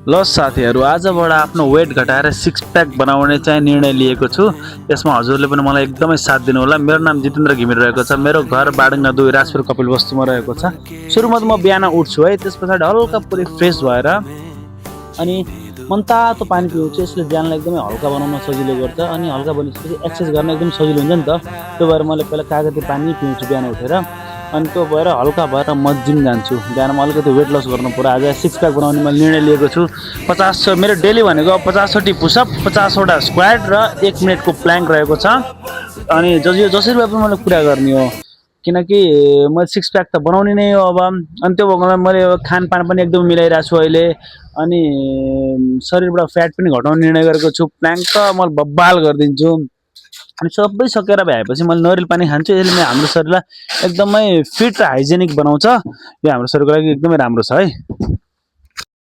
ल साथीहरू, आजबाट आफ्नो वेट घटाएर सिक्स प्याक बनाउने चाहिँ निर्णय लिएको छु। यसमा हजुरले पनि मलाई एकदमै साथ दिनुहोला। मेरो नाम जितेन्द्र घिमिरे रहेको छ। मेरो घर बाडुङ्गा 2 राजपुर कपिलवस्तुमा रहेको छ। सुरुमा त म बिहान उठ्छु है, त्यस पछाडि हल्का पुरै फ्रेस भएर अनि मनतातो पानी पिउँछु। यसले ज्यानलाई एकदमै हल्का बनाउन सजिलो गर्छ अनि हल्का बनिसकेपछि एक्सर्साइज गर्न एकदम सजिलो हुन्छ नि त। त्यो भएर मैले पहिला कागती पानी पिउँछु बिहान उठेर। अनि त्यो भएर हल्का भएर म जिम जान्छु। बिहानमा अलिकति वेट लस गर्नु पर्यो। आज सिक्स प्याक बनाउने मैले निर्णय लिएको छु। 50 मेरो डेली भनेको 50 पुसअप, 50 स्क्वाड र 1 मिनटको प्ल्याङ्क रहेको छ। अनि जसरी भए पनि मैले पुरा गर्ने हो, किनकि मैले सिक्स प्याक त बनाउने नै हो अब। अनि त्यो भएकोमा मैले खानपान पनि एकदम मिलाइरहेको छु अहिले। अनि शरीरबाट फ्याट पनि घटाउने निर्णय गरेको छु। प्ल्याङ्क त म बब्बाल गरिदिन्छु। अनि सबै सकेर भ्याएपछि मैले नरिवल पानी खान्छु। यसले हाम्रो शरीरलाई एकदमै फिट र हाइजेनिक बनाउँछ। यो हाम्रो शरीरको लागि एकदमै राम्रो छ है।